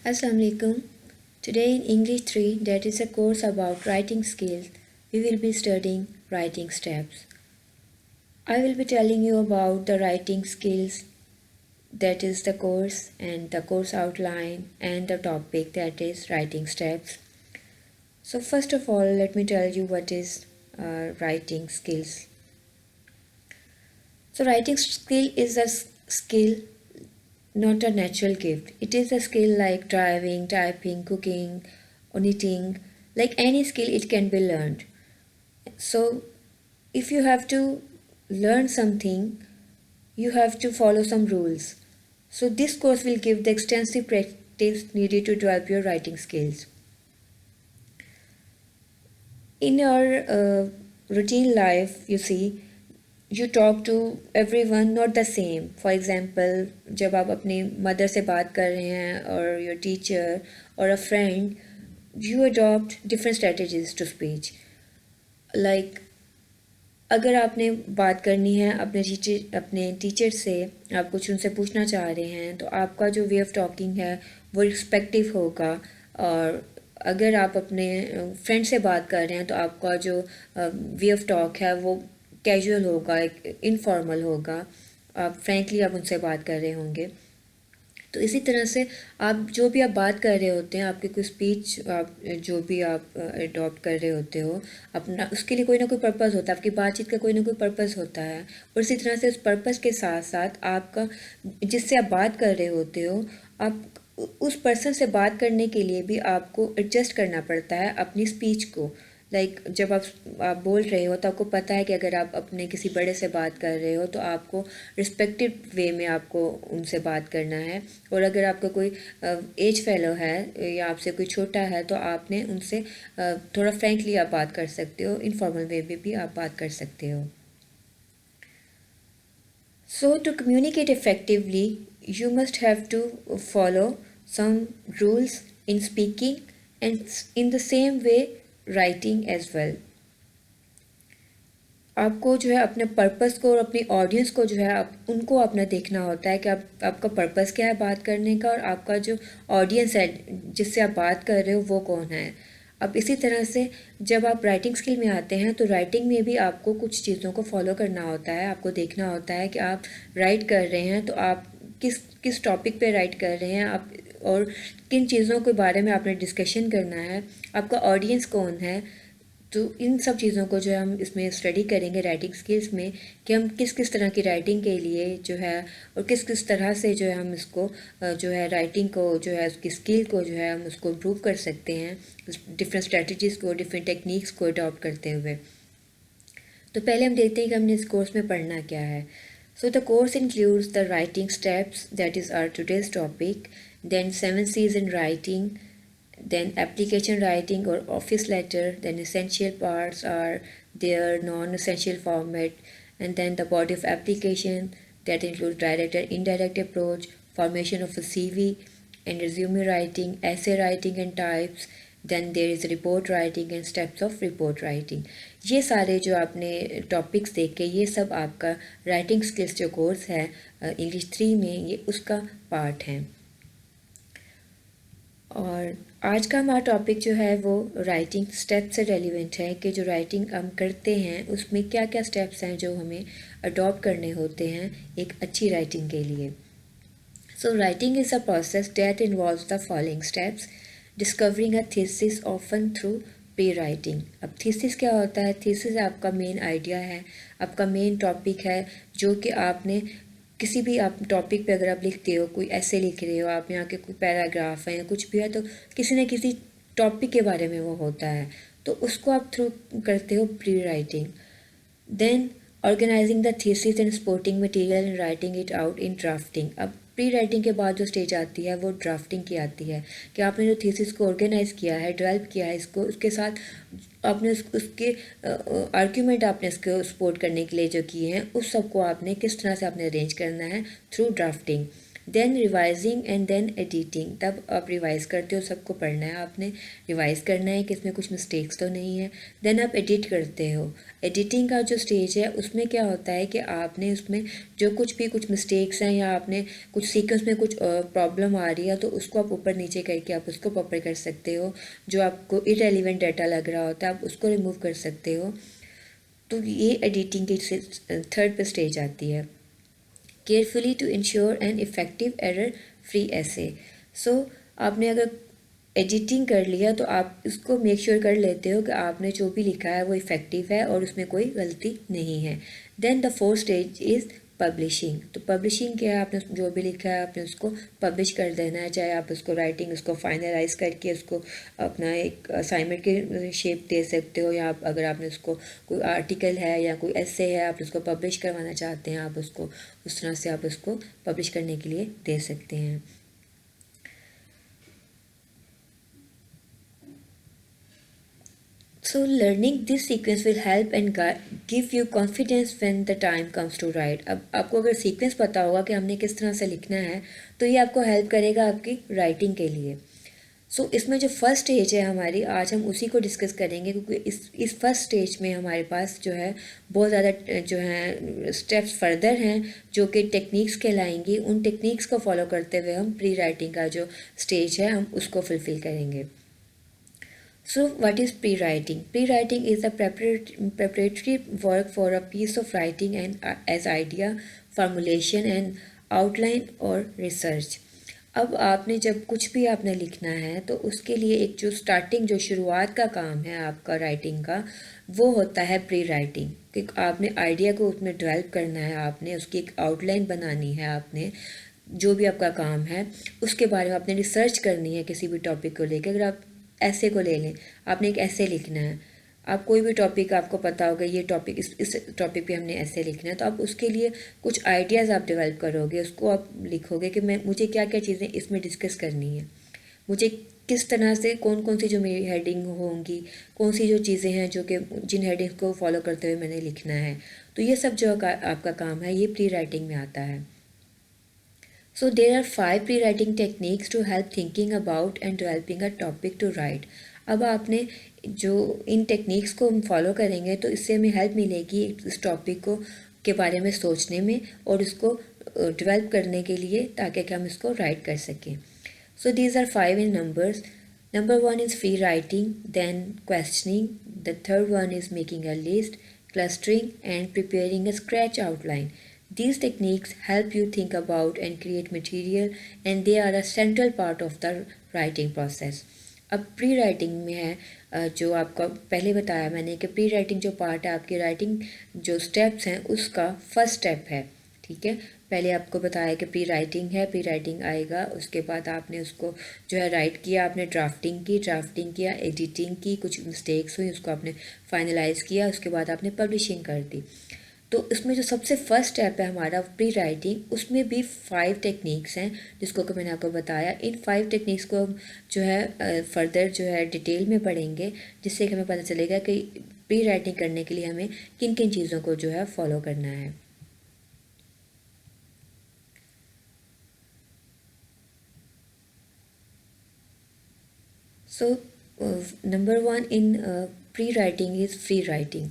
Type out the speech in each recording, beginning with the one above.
Assalamu alaikum. Today in English 3, that is a course about writing skills, we will be studying writing steps. I will be telling you about the writing skills, that is the course, and the course outline, and the topic, that is writing steps. So first of all, let me tell you what is writing skills. So writing skill is a skill, not a natural gift. It is a skill like driving, typing, cooking, or knitting. Like any skill, it can be learned. So, if you have to learn something, you have to follow some rules. So, this course will give the extensive practice needed to develop your writing skills. In your routine life, you see, you talk to everyone not the same. For example, जब आप अपनी mother से बात कर रहे हैं or your teacher or a friend, you adopt different strategies to speech. Like अगर आपने बात करनी है अपने टीचर से, आप कुछ उनसे पूछना चाह रहे हैं, तो आपका जो वे ऑफ टॉकिंग है वो रिस्पेक्टिव होगा. और अगर आप अपने फ्रेंड से बात कर रहे हैं तो आपका जो वे ऑफ टॉक है वो कैजुअल होगा, एक इनफॉर्मल होगा. आप फ्रैंकली आप उनसे बात कर रहे होंगे. तो इसी तरह से आप जो भी आप बात कर रहे होते हैं, आपकी कोई स्पीच आप जो भी आप अडॉप्ट कर रहे होते हो अपना, उसके लिए कोई ना कोई पर्पस होता है. आपकी बातचीत का कोई ना कोई पर्पस होता है. और इसी तरह से उस पर्पस के साथ साथ आपका जिससे आप बात कर रहे होते हो, आप उस पर्सन से बात करने के लिए भी आपको एडजस्ट करना पड़ता है अपनी स्पीच को. लाइक जब आप बोल रहे हो तो आपको पता है कि अगर आप अपने किसी बड़े से बात कर रहे हो तो आपको रिस्पेक्टिव वे में आपको उनसे बात करना है. और अगर आपका कोई एज फेलो है या आपसे कोई छोटा है तो आपने उनसे थोड़ा फ्रैंकली आप बात कर सकते हो, इनफॉर्मल वे में भी आप बात कर सकते हो. So to communicate effectively, you must have to follow some rules in speaking and in the same way writing as well. आपको जो है अपने पर्पस को और अपनी ऑडियंस को जो है आप उनको अपना देखना होता है कि आपका पर्पस क्या है बात करने का, और आपका जो ऑडियंस है जिससे आप बात कर रहे हो वो कौन है. अब इसी तरह से जब आप राइटिंग स्किल में आते हैं तो राइटिंग में भी आपको कुछ चीज़ों को फॉलो करना होता है. आपको देखना होता है कि आप राइट कर रहे हैं तो आप किस किस टॉपिक पे राइट कर रहे हैं आप, और किन चीज़ों के बारे में आपने डिस्कशन करना है, आपका ऑडियंस कौन है. तो इन सब चीज़ों को जो है हम इसमें स्टडी करेंगे राइटिंग स्किल्स में, कि हम किस किस तरह की राइटिंग के लिए जो है और किस किस तरह से जो है हम इसको जो है राइटिंग को जो है उसकी स्किल को जो है हम उसको इम्प्रूव कर सकते हैं डिफरेंट स्ट्रेटजीज़ को, डिफरेंट टेक्निक्स को अडॉप्ट करते हुए. तो पहले हम देखते हैं कि हमने इस कोर्स में पढ़ना क्या है. So the course includes the writing steps, that is our today's topic. Then 7 C's in writing, then application writing or office letter, then essential parts are their non-essential format, and then the body of application that includes direct and indirect approach, formation of a CV and resume writing, essay writing and types. Then there is report writing and steps of report writing. ये सारे जो आपने topics देखे ये सब आपका writing skills जो course है इंग्लिश 3 में ये उसका पार्ट है. और आज का हमारा टॉपिक जो है वो राइटिंग स्टेप से रेलिवेंट है कि जो राइटिंग हम करते हैं उसमें क्या क्या स्टेप्स हैं जो हमें अडॉप्ट करने होते हैं एक अच्छी राइटिंग के लिए. So writing is a process that involves the following steps. Discovering a thesis often through pre writing. अब थीसिस क्या होता है? थीसिस आपका मेन आइडिया है, आपका मेन टॉपिक है जो कि आपने किसी भी आप टॉपिक पे अगर आप लिखते हो, कोई ऐसे लिख रहे हो आप, यहाँ के कोई पैराग्राफ है या कुछ भी है, तो किसी न किसी टॉपिक के बारे में वो होता है, तो उसको आप थ्रू करते हो pre writing. Then organizing the thesis and supporting material and writing it out in drafting. अब प्री राइटिंग के बाद जो स्टेज आती है वो ड्राफ्टिंग की आती है कि आपने जो थीसिस को ऑर्गेनाइज़ किया है, डेवलप किया है इसको, उसके साथ आपने उसके आर्ग्यूमेंट आपने इसको सपोर्ट करने के लिए जो किए हैं उस सब को आपने किस तरह से आपने अरेंज करना है through drafting. Then revising and then editing, तब आप रिवाइज़ करते हो, सबको पढ़ना है आपने, रिवाइज़ करना है कि इसमें कुछ मिस्टेक्स तो नहीं है। देन आप एडिट करते हो। एडिटिंग का जो स्टेज है उसमें क्या होता है कि आपने उसमें जो कुछ मिस्टेक्स हैं या आपने कुछ सीक्वेंस में कुछ प्रॉब्लम आ रही है तो उसको आप ऊपर नीचे करके आप उसको प्रॉपर कर सकते हो। जो आपको इरेलीवेंट डाटा लग रहा होता है आप उसको रिमूव कर सकते हो। तो ये एडिटिंग की थर्ड पे स्टेज आती है। Carefully to ensure an effective error free ऐसे। सो आपने अगर एडिटिंग कर लिया तो आप इसको मेक श्योर कर लेते हो कि आपने जो भी लिखा है वो इफ़ेक्टिव है और उसमें कोई गलती नहीं है। Then the fourth stage is publishing. तो पब्लिशिंग क्या है, आपने जो भी लिखा है आपने उसको पब्लिश कर देना है, चाहे आप उसको राइटिंग उसको फाइनलाइज करके उसको अपना एक असाइनमेंट की शेप दे सकते हो, या आप अगर आपने उसको कोई आर्टिकल है या कोई ऐसे है आप उसको पब्लिश करवाना चाहते हैं, आप उसको उस तरह से आप उसको पब्लिश करने के लिए दे सकते हैं। So learning this sequence will help and give you confidence when the time comes to write. अब आपको अगर सीक्वेंस पता होगा कि हमने किस तरह से लिखना है तो ये आपको हेल्प करेगा आपकी राइटिंग के लिए। इसमें जो फर्स्ट स्टेज है हमारी, आज हम उसी को डिस्कस करेंगे क्योंकि इस फर्स्ट स्टेज में हमारे पास जो है बहुत ज़्यादा जो है स्टेप्स फर्दर हैं जो कि टेक्निक्स कहलाएंगी। उन टेक्निक्स को फॉलो करते हुए हम प्री राइटिंग का जो स्टेज है हम उसको फुलफ़िल करेंगे। So, what is pre-writing? Pre-writing is a preparatory work for a piece of writing and as idea, formulation and outline और research. अब आपने जब कुछ भी आपने लिखना है तो उसके लिए एक जो स्टार्टिंग जो शुरुआत का काम है आपका राइटिंग का वो होता है प्री राइटिंग। कि आपने आइडिया को उसमें डेवलप करना है, आपने उसकी एक आउटलाइन बनानी है, आपने जो भी आपका काम है उसके बारे में आपने रिसर्च करनी है किसी भी टॉपिक को लेकर। अगर आप ऐसे को ले लें, आपने एक ऐसे लिखना है, आप कोई भी टॉपिक आपको पता होगा ये टॉपिक इस टॉपिक पे हमने ऐसे लिखना है तो आप उसके लिए कुछ आइडियाज़ आप डेवलप करोगे, उसको आप लिखोगे कि मुझे क्या क्या चीज़ें इसमें डिस्कस करनी है, मुझे किस तरह से कौन कौन सी जो मेरी हेडिंग होंगी, कौन सी जो चीज़ें हैं जो कि जिन हेडिंग्स को फॉलो करते हुए मैंने लिखना है। तो ये सब जो आपका काम है ये प्री राइटिंग में आता है। So there are 5 pre-writing techniques to help thinking about and developing a topic to write. अब आपने जो इन टेक्निक्स को हम फॉलो करेंगे तो इससे हमें हेल्प मिलेगी इस टॉपिक को के बारे में सोचने में और इसको डेवलप करने के लिए ताकि हम इसको राइट कर सकें। So these are 5 in numbers. Number 1 is free writing, then questioning. The third one is making a list, clustering, and preparing a scratch outline. These techniques help you think about and create material, and they are a central part of the writing process. अब pre writing में है जो आपको पहले बताया मैंने कि pre writing जो पार्ट है आपकी राइटिंग जो स्टेप्स हैं उसका फर्स्ट स्टेप है। ठीक है, पहले आपको बताया कि प्री राइटिंग है, प्री राइटिंग आएगा, उसके बाद आपने उसको जो है राइट किया, आपने ड्राफ्टिंग किया, एडिटिंग की, कुछ मिस्टेक्स हुई उसको आपने फाइनलाइज किया, उसके बाद आपने पब्लिशिंग कर दी। तो इसमें जो सबसे फर्स्ट स्टेप है हमारा प्री राइटिंग, उसमें भी 5 टेक्निक्स हैं जिसको कि मैंने आपको बताया। इन 5 टेक्निक्स को हम जो है फर्दर जो है डिटेल में पढ़ेंगे जिससे कि हमें पता चलेगा कि प्री राइटिंग करने के लिए हमें किन किन चीज़ों को जो है फॉलो करना है। So number 1 in pre writing is free writing.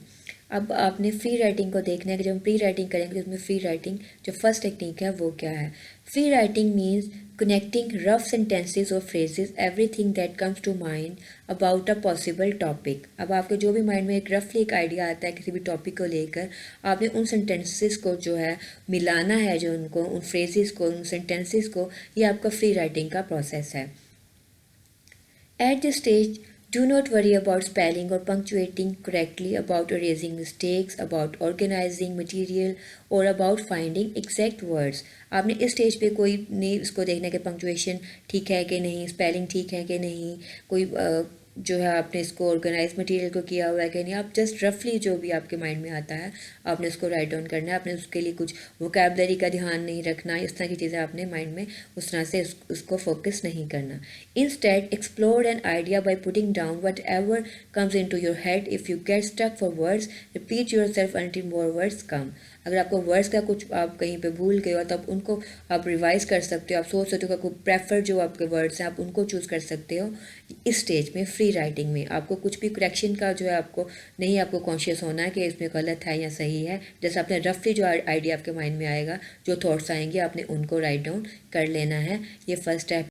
अब आपने फ्री राइटिंग को देखना है कि जब हम प्री राइटिंग करेंगे तो उसमें फ्री राइटिंग जो फर्स्ट टेक्निक है वो क्या है। Free writing means connecting rough sentences और phrases everything that comes to mind about a possible topic. अब आपके जो भी माइंड में एक रफली एक आइडिया आता है किसी भी टॉपिक को लेकर, आपने उन सेंटेंसेस को जो है मिलाना है, जो उनको उन फ्रेजेस को उन सेंटेंसेस को, ये आपका फ्री राइटिंग का प्रोसेस है। At this stage, do not worry about spelling or punctuating correctly, about erasing mistakes, about organizing material or about finding exact words. आपने इस स्टेज पे कोई नहीं इसको देखना कि पंक्चुएशन ठीक है कि नहीं, स्पेलिंग ठीक है कि नहीं, कोई जो है आपने इसको ऑर्गेनाइज मटेरियल को किया हुआ है कि नहीं। आप जस्ट रफली जो भी आपके माइंड में आता है आपने उसको राइट डाउन करना है। आपने उसके लिए कुछ वोकैबलरी का ध्यान नहीं रखना, इस तरह की चीज़ें आपने माइंड में उस तरह से उसको फोकस नहीं करना। Instead explore an idea by putting down whatever comes into your head. If you get stuck for words repeat yourself until more words come. अगर आपको वर्ड्स का कुछ आप कहीं पे भूल गए हो तब उनको आप रिवाइज कर सकते हो, आप सोच सकते हो कि प्रेफर जो आपके वर्ड्स हैं आप उनको चूज़ कर सकते हो। इस स्टेज में फ्री राइटिंग में आपको कुछ भी करेक्शन का जो है आपको नहीं, आपको कॉन्शियस होना है कि इसमें गलत है या सही है। जैसे आपने रफली जो आइडिया आपके माइंड में आएगा, जो थॉट्स आएंगे आपने उनको राइट डाउन कर लेना है। ये फर्स्ट स्टेप